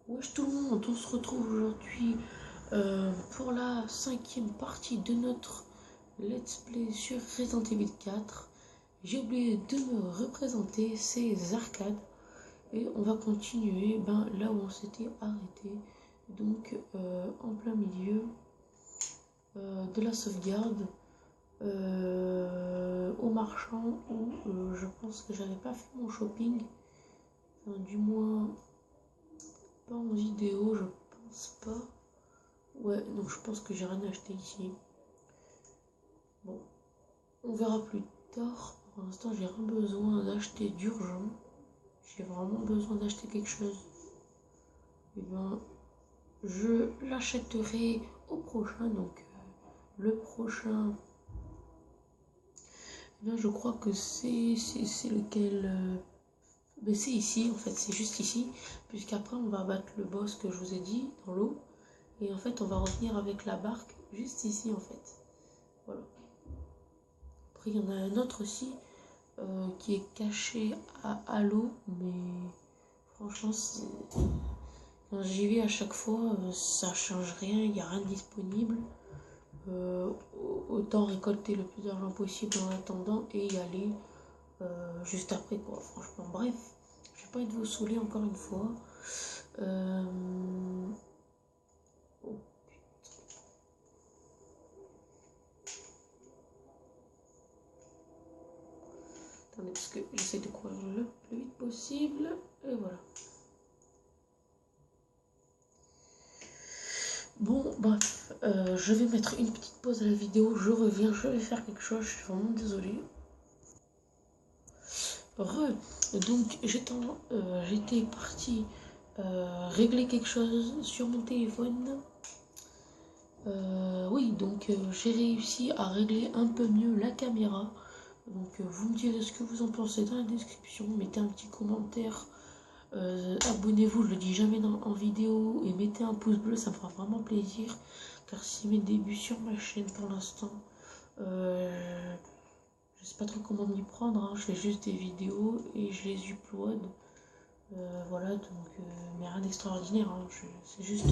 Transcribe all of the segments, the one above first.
Wesh tout le monde, on se retrouve aujourd'hui pour la 5e partie de notre let's play sur Resident Evil 4. J'ai oublié de me représenter, c'est Zarkad. Et on va continuer là où on s'était arrêté. Donc en plein milieu de la sauvegarde. Au marchand où je pense que j'avais pas fait mon shopping. Enfin, du moins pas en vidéo, je pense pas. Ouais, donc je pense que j'ai rien acheté ici. Bon, on verra plus tard. Pour l'instant, j'ai rien besoin d'acheter d'urgent. J'ai vraiment besoin d'acheter quelque chose. Et ben, je l'achèterai au prochain. Donc, le prochain, bien, je crois que c'est lequel. Mais c'est ici, en fait, c'est juste ici. Puisqu'après, on va abattre le boss que je vous ai dit dans l'eau. Et en fait, on va revenir avec la barque juste ici, en fait. Voilà. Après, il y en a un autre aussi qui est caché à l'eau, mais franchement, quand j'y vais à chaque fois, ça change rien, il n'y a rien de disponible. Autant récolter le plus d'argent possible en attendant et y aller juste après, quoi. Franchement, bref, je vais pas être vous saouler encore une fois. Oh, attendez, parce que j'essaie de courir le plus vite possible. Et voilà. Bon, bref, je vais mettre une petite pause à la vidéo. Je reviens, je vais faire quelque chose. Je suis vraiment désolée. Donc j'étais partie régler quelque chose sur mon téléphone. Oui, donc j'ai réussi à régler un peu mieux la caméra. Donc vous me direz ce que vous en pensez dans la description. Mettez un petit commentaire. Abonnez-vous, je le dis jamais en vidéo. Et mettez un pouce bleu, ça me fera vraiment plaisir. Car c'est mes débuts sur ma chaîne pour l'instant. Je sais pas trop comment m'y prendre, hein. Je fais juste des vidéos et je les upload. Voilà, donc, mais rien d'extraordinaire, hein. C'est juste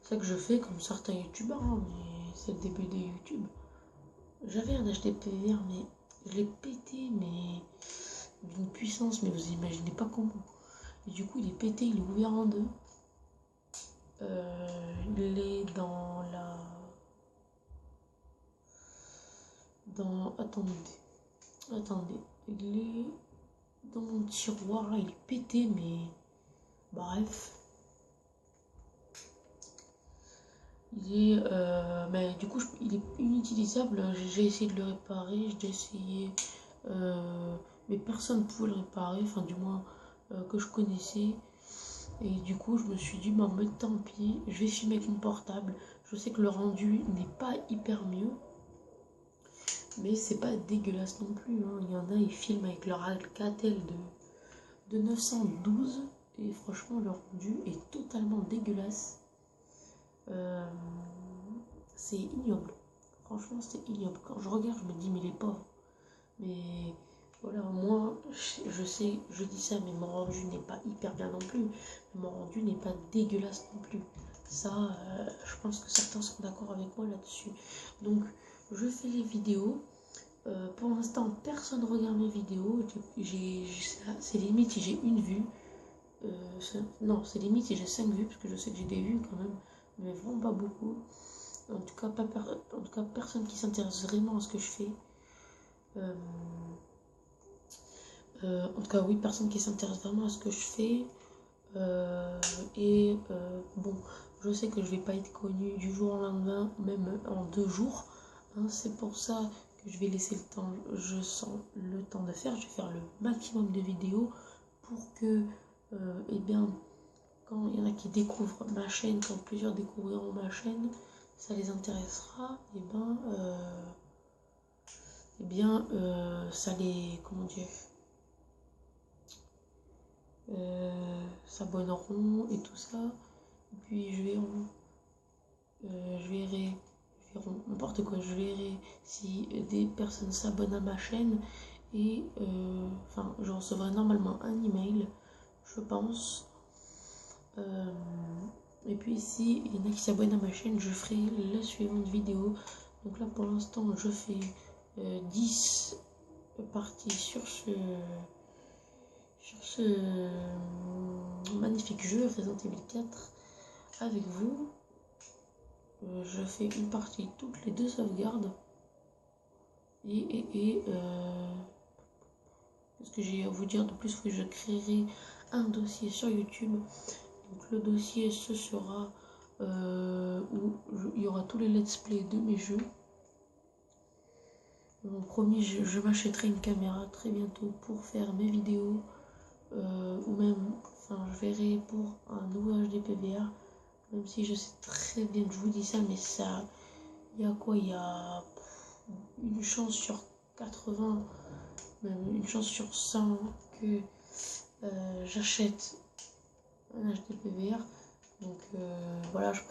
ça que je fais comme certains youtubeurs, hein, mais c'est le début des YouTube. J'avais un HDPVR, mais je l'ai pété, mais d'une puissance, mais vous imaginez pas comment. Et du coup, il est pété, il est ouvert en deux. Il est dans la. Attendez. Il est dans mon tiroir, là, il est pété, mais. Bref. Il est. Mais du coup, il est inutilisable. J'ai essayé de le réparer, j'ai essayé. Mais personne ne pouvait le réparer, enfin, du moins que je connaissais. Et du coup, je me suis dit, mais tant pis, je vais filmer avec mon portable. Je sais que le rendu n'est pas hyper mieux. Mais c'est pas dégueulasse non plus, hein. Il y en a, ils filment avec leur Alcatel de 912. Et franchement, le rendu est totalement dégueulasse. C'est ignoble. Franchement, c'est ignoble. Quand je regarde, je me dis, mais les pauvres. Mais voilà, moi, je sais, je dis ça, mais mon rendu n'est pas hyper bien non plus. Mais mon rendu n'est pas dégueulasse non plus. Ça, je pense que certains sont d'accord avec moi là-dessus. Donc, je fais les vidéos. Pour l'instant, personne ne regarde mes vidéos. C'est limite si j'ai une vue. Non, c'est limite si j'ai 5 vues, parce que je sais que j'ai des vues quand même, mais vraiment pas beaucoup. En tout cas, personne qui s'intéresse vraiment à ce que je fais. En tout cas, oui, personne qui s'intéresse vraiment à ce que je fais. Bon, je sais que je vais pas être connue du jour au lendemain, même en 2 jours. Hein, c'est pour ça que je vais laisser le temps, je sens le temps de faire. Je vais faire le maximum de vidéos pour que, eh bien, quand il y en a qui découvrent ma chaîne, quand plusieurs découvriront ma chaîne, ça les intéressera. Ça les, comment dire, s'abonneront et tout ça. Et puis je verrai, n'importe quoi, je verrai si des personnes s'abonnent à ma chaîne et je recevrai normalement un email, je pense, Et puis ici, il y en a qui s'abonnent à ma chaîne, je ferai la suivante vidéo. Donc là pour l'instant je fais 10 parties sur ce magnifique jeu Resident Evil 4 avec vous. Je fais une partie toutes les 2 sauvegardes. Qu'est-ce que j'ai à vous dire de plus? Oui, je créerai un dossier sur YouTube. Donc le dossier ce sera où il y aura tous les let's play de mes jeux. Bon, promis, je m'achèterai une caméra très bientôt pour faire mes vidéos. Ou même, enfin je verrai pour un nouveau HDPVR. Même si je sais très bien que je vous dis ça, mais ça, il y a quoi? Il y a une chance sur 80, même une chance sur 100 que j'achète un HDPVR. Donc voilà, je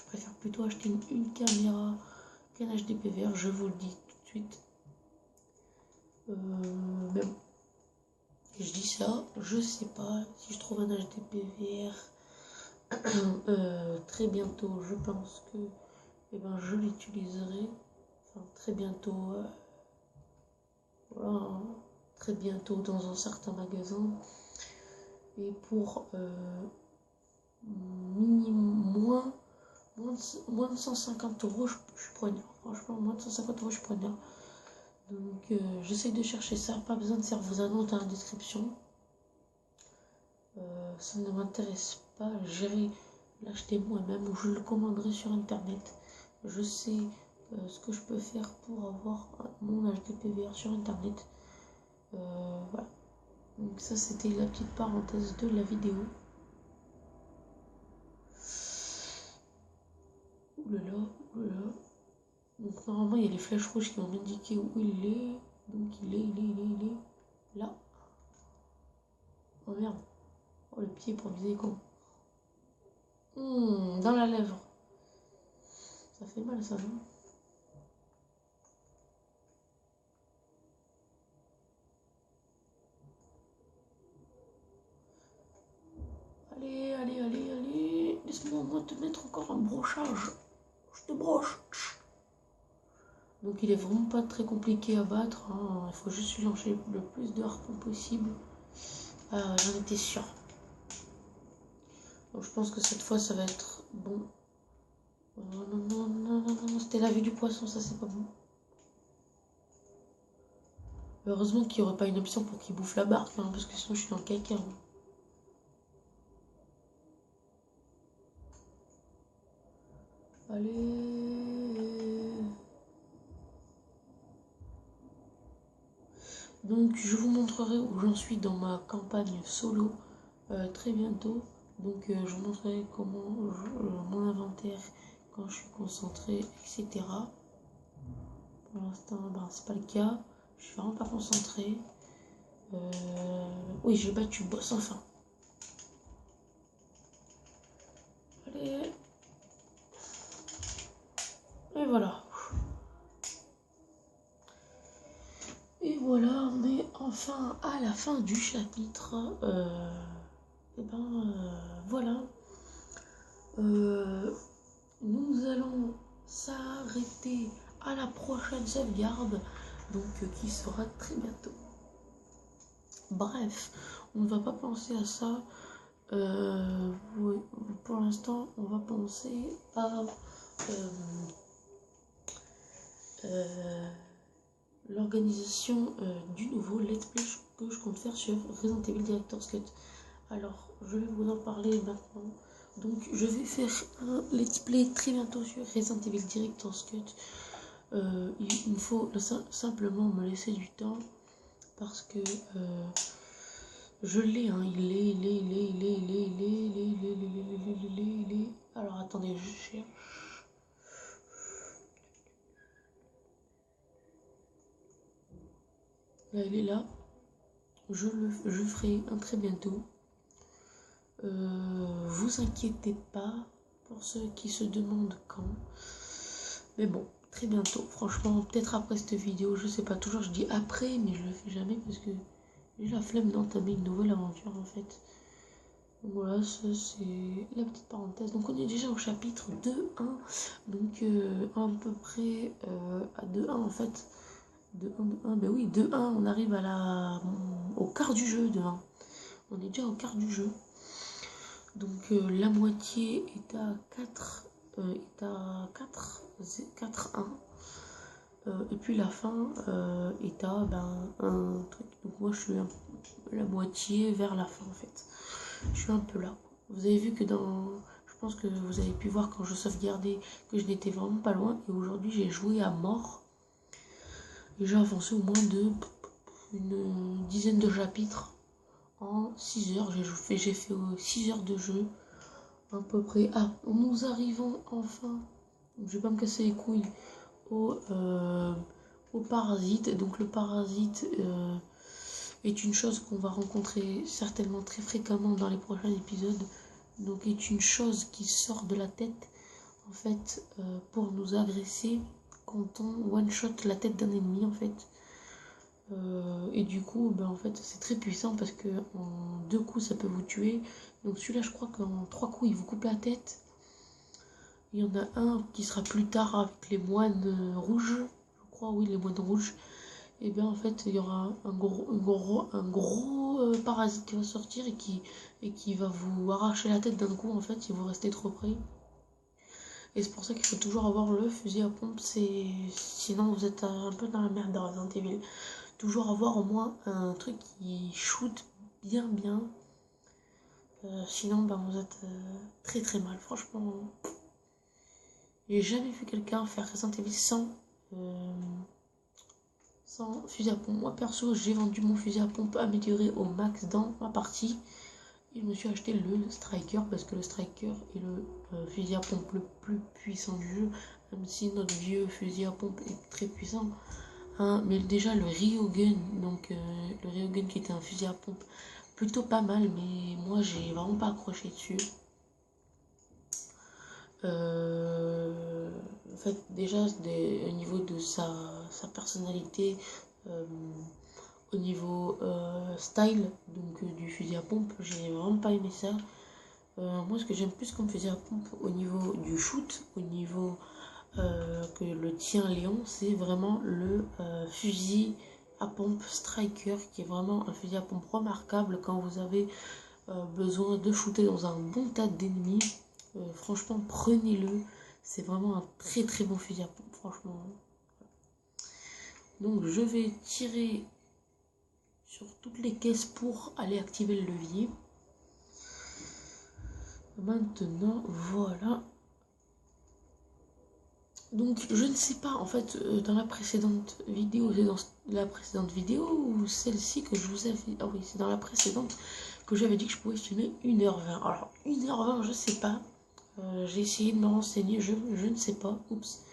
préfère plutôt acheter une caméra qu'un HDPVR, je vous le dis tout de suite. Mais bon, et je dis ça, je sais pas si je trouve un HDPVR très bientôt. Je pense que je l'utiliserai, enfin très bientôt, voilà, hein, très bientôt dans un certain magasin. Et pour minimum moins de 150 euros, je suis preneur. Franchement, moins de 150 euros, je suis preneur. Donc, j'essaie de chercher ça. Pas besoin de faire vos annonces dans la description. Ça ne m'intéresse pas. J'irai l'acheter moi-même ou je le commanderai sur internet. Je sais ce que je peux faire pour avoir mon HDPVR sur internet. Voilà. Donc, ça, c'était la petite parenthèse de la vidéo. Oulala, oulala. Donc normalement il y a les flèches rouges qui vont m'indiquer où il est. Donc il est là. Oh merde. Oh le pied pour viser con. Dans la lèvre. Ça fait mal ça, non? Allez, allez, allez, allez. Laisse-moi te mettre encore un brochage. Je te broche. Donc il est vraiment pas très compliqué à battre, hein. Il faut juste lui lancer le plus de harpons possible. J'en étais sûr. Donc je pense que cette fois ça va être bon. Non, non, non, non, non, non, c'était la vue du poisson, ça c'est pas bon. Heureusement qu'il n'y aurait pas une option pour qu'il bouffe la barque, hein, parce que sinon je suis dans le caca. Hein. Allez. Donc je vous montrerai où j'en suis dans ma campagne solo très bientôt. Donc je vous montrerai comment mon inventaire quand je suis concentré, etc. Pour l'instant, c'est pas le cas. Je suis vraiment pas concentré. Oui, j'ai battu le boss enfin. Allez. Et voilà. Et voilà, on est enfin à la fin du chapitre. Voilà. Nous allons s'arrêter à la prochaine sauvegarde, donc qui sera très bientôt. Bref, on ne va pas penser à ça. Pour l'instant, on va penser à l'organisation du nouveau let's play que je compte faire sur Resident Evil Director's Cut. Alors, je vais vous en parler maintenant. Donc, je vais faire un let's play très bientôt sur Resident Evil Director's Cut. Il me faut simplement me laisser du temps parce que je l'ai, hein, il est. Alors, attendez, je cherche. Là, il est là. Je ferai un très bientôt. Vous inquiétez pas pour ceux qui se demandent quand. Mais bon, très bientôt. Franchement, peut-être après cette vidéo, je sais pas. Toujours je dis après, mais je le fais jamais parce que j'ai la flemme d'entamer une nouvelle aventure en fait. Donc voilà, ça c'est la petite parenthèse. Donc on est déjà au chapitre 2.1. Donc à peu près à 2.1 en fait. 2.1, ben oui, 2.1, on arrive au quart du jeu de 1. On est déjà au quart du jeu. Donc la moitié est à 4. Est à 4, 1. Et puis la fin est à un truc. Donc moi je suis la moitié vers la fin en fait. Je suis un peu là. Vous avez vu que je pense que vous avez pu voir quand je sauvegardais que je n'étais vraiment pas loin. Et aujourd'hui j'ai joué à mort. Et j'ai avancé au moins de une dizaine de chapitres en 6 heures. J'ai fait 6 heures de jeu à peu près. Ah, nous arrivons enfin, je vais pas me casser les couilles, au parasite. Donc le parasite est une chose qu'on va rencontrer certainement très fréquemment dans les prochains épisodes. Donc est une chose qui sort de la tête en fait pour nous agresser quand on one shot la tête d'un ennemi en fait. Et du coup en fait c'est très puissant parce que en 2 coups ça peut vous tuer. Donc celui-là je crois qu'en 3 coups il vous coupe la tête. Il y en a un qui sera plus tard avec les moines rouges, je crois, oui, les moines rouges. Et bien en fait il y aura un gros parasite qui va sortir et qui va vous arracher la tête d'un coup en fait si vous restez trop près. Et c'est pour ça qu'il faut toujours avoir le fusil à pompe, sinon vous êtes un peu dans la merde dans Resident Evil. Toujours avoir au moins un truc qui shoot bien. Sinon vous êtes très très mal, franchement. J'ai jamais vu quelqu'un faire Resident Evil sans fusil à pompe. Moi perso j'ai vendu mon fusil à pompe amélioré au max dans ma partie. Et je me suis acheté le striker parce que le striker est le fusil à pompe le plus puissant du jeu. Même si notre vieux fusil à pompe est très puissant. Hein, mais déjà le Ryogun, donc le Ryogun qui était un fusil à pompe plutôt pas mal, mais moi j'ai vraiment pas accroché dessus. En fait, déjà au niveau de sa personnalité, au niveau style donc du fusil à pompe, j'ai vraiment pas aimé ça. Moi, ce que j'aime plus comme fusil à pompe au niveau du shoot, au niveau que le tien Léon, c'est vraiment le fusil à pompe Striker, qui est vraiment un fusil à pompe remarquable quand vous avez besoin de shooter dans un bon tas d'ennemis. Franchement, prenez-le. C'est vraiment un très très bon fusil à pompe, franchement. Donc je vais tirer sur toutes les caisses pour aller activer le levier. Maintenant, voilà. Donc je ne sais pas en fait dans la précédente vidéo, c'est dans la précédente vidéo ou celle-ci que je vous avais... Ah oui, c'est dans la précédente que j'avais dit que je pouvais filmer 1h20. Alors 1h20 je sais pas. J'ai essayé de me renseigner, je ne sais pas. Oups.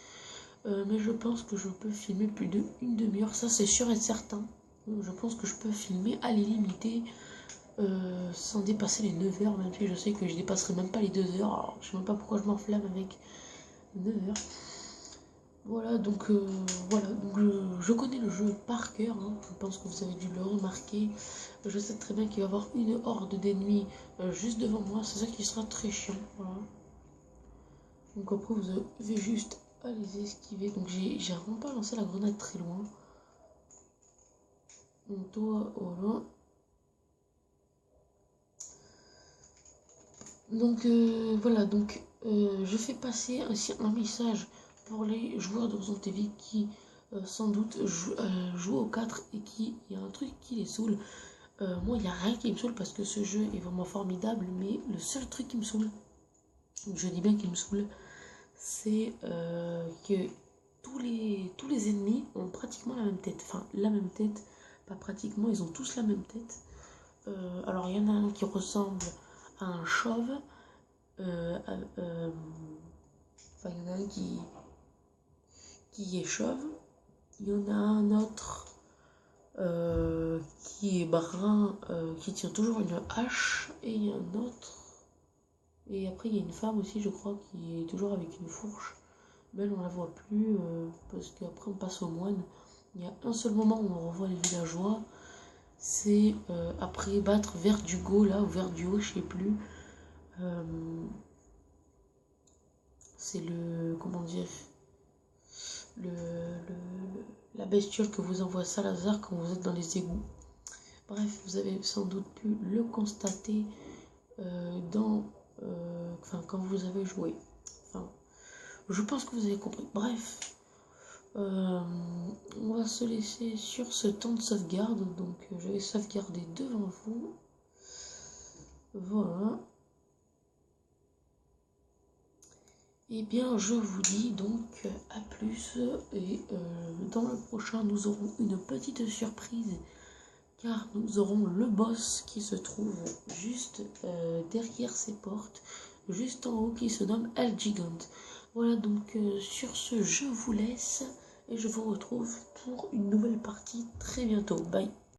Mais je pense que je peux filmer plus d'une demi-heure, ça c'est sûr et certain. Je pense que je peux filmer à l'illimité sans dépasser les 9 heures, même si je sais que je dépasserai même pas les 2 heures. Alors je sais même pas pourquoi je m'enflamme avec 9 heures. Voilà, donc je connais le jeu par cœur, hein. Je pense que vous avez dû le remarquer. Je sais très bien qu'il va y avoir une horde d'ennemis juste devant moi, c'est ça qui sera très chiant. Voilà. Donc après vous avez juste à les esquiver. Donc j'ai vraiment pas lancé la grenade très loin. Donc toi, voilà. Donc voilà, donc je fais passer ainsi un message pour les joueurs de Resident Evil qui sans doute jouent au 4 et il y a un truc qui les saoule. Moi, il n'y a rien qui me saoule parce que ce jeu est vraiment formidable, mais le seul truc qui me saoule, je dis bien qu'il me saoule, c'est que tous les ennemis ont pratiquement la même tête. Enfin, la même tête, pas pratiquement, ils ont tous la même tête. Alors, il y en a un qui ressemble à un chauve. Enfin, il y en a un qui est chauve. Il y en a un autre qui est brun, qui tient toujours une hache. Et il y a un autre. Et après, il y a une femme aussi, je crois, qui est toujours avec une fourche. Mais elle, on la voit plus parce qu'après, on passe aux moines. Il y a un seul moment où on revoit les villageois. c'est après battre Verdugo là, ou Verdugo, je sais plus. C'est le, comment dire, la bestiole que vous envoie Salazar quand vous êtes dans les égouts. Bref, vous avez sans doute pu le constater quand vous avez joué. Enfin, je pense que vous avez compris. Bref, on va se laisser sur ce temps de sauvegarde. Donc, je vais sauvegarder devant vous. Voilà. Et bien, je vous dis donc à plus. Et dans le prochain, nous aurons une petite surprise. Car nous aurons le boss qui se trouve juste derrière ces portes, juste en haut, qui se nomme El Gigant. Voilà, donc sur ce, je vous laisse et je vous retrouve pour une nouvelle partie très bientôt. Bye.